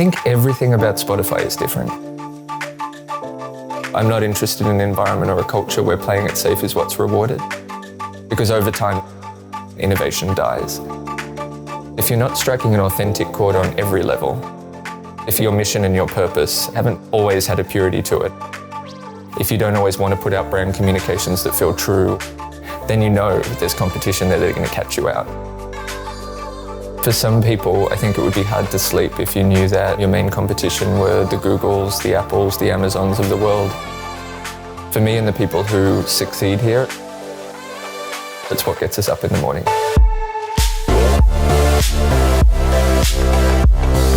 think everything about Spotify is different. I'm not interested in an environment or a culture where playing it safe is what's rewarded, because over time, innovation dies. If you're not striking an authentic chord on every level, if your mission and your purpose haven't always had a purity to it, if you don't always want to put out brand communications that feel true, then you know there's competition there that are going to catch you out. For some people, I think it would be hard to sleep if you knew that your main competition were the Googles, the Apples, the Amazons of the world. For me and the people who succeed here, that's what gets us up in the morning.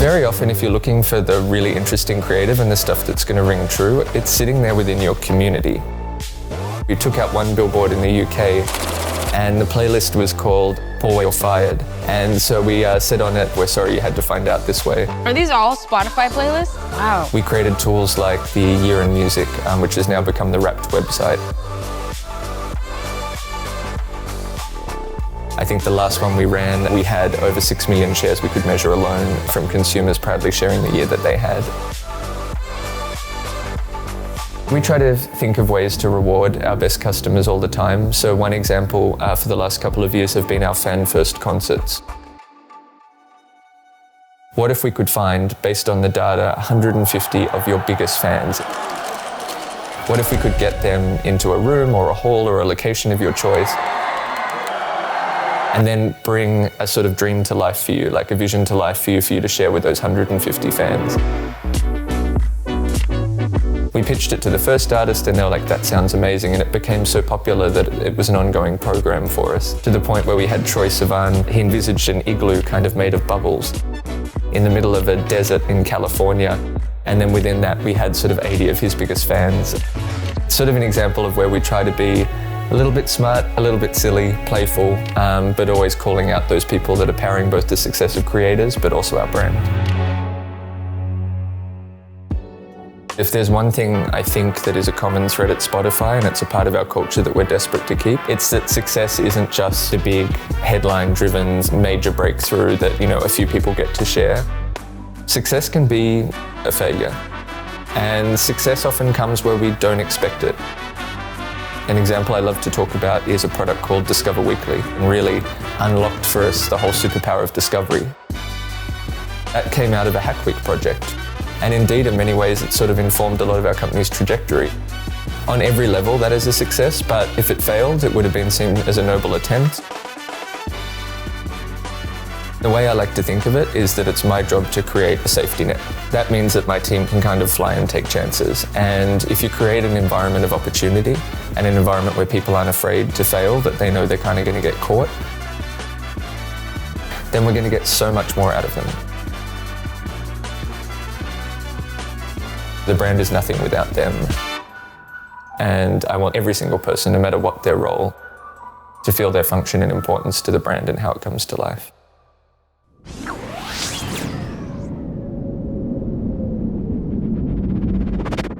Very often, if you're looking for the really interesting creative and the stuff that's going to ring true, it's sitting there within your community. We took out one billboard in the UK, and the playlist was called Boy You're Fired. And so we said on it, we're sorry you had to find out this way. Are these all Spotify playlists? Wow. We created tools like the Year in Music, which has now become the Wrapped website. I think the last one we ran, we had over 6 million shares we could measure alone from consumers proudly sharing the year that they had. We try to think of ways to reward our best customers all the time. So one example for the last couple of years have been our fan-first concerts. What if we could find, based on the data, 150 of your biggest fans? What if we could get them into a room or a hall or a location of your choice, and then bring a sort of dream to life for you, like a vision to life for you to share with those 150 fans? We pitched it to the first artist and they were like, that sounds amazing. And it became so popular that it was an ongoing program for us, to the point where we had Troye Sivan. He envisaged an igloo kind of made of bubbles in the middle of a desert in California. And then within that, we had sort of 80 of his biggest fans. It's sort of an example of where we try to be a little bit smart, a little bit silly, playful, but always calling out those people that are powering both the success of creators, but also our brand. If there's one thing I think that is a common thread at Spotify, and it's a part of our culture that we're desperate to keep, it's that success isn't just a big headline-driven major breakthrough that, a few people get to share. Success can be a failure, and success often comes where we don't expect it. An example I love to talk about is a product called Discover Weekly, and really unlocked for us the whole superpower of discovery. That came out of a Hack Week project. And indeed, in many ways, it sort of informed a lot of our company's trajectory. On every level, that is a success, but if it failed, it would have been seen as a noble attempt. The way I like to think of it is that it's my job to create a safety net. That means that my team can kind of fly and take chances. And if you create an environment of opportunity and an environment where people aren't afraid to fail, that they know they're kind of going to get caught, then we're going to get so much more out of them. The brand is nothing without them. And I want every single person, no matter what their role, to feel their function and importance to the brand and how it comes to life.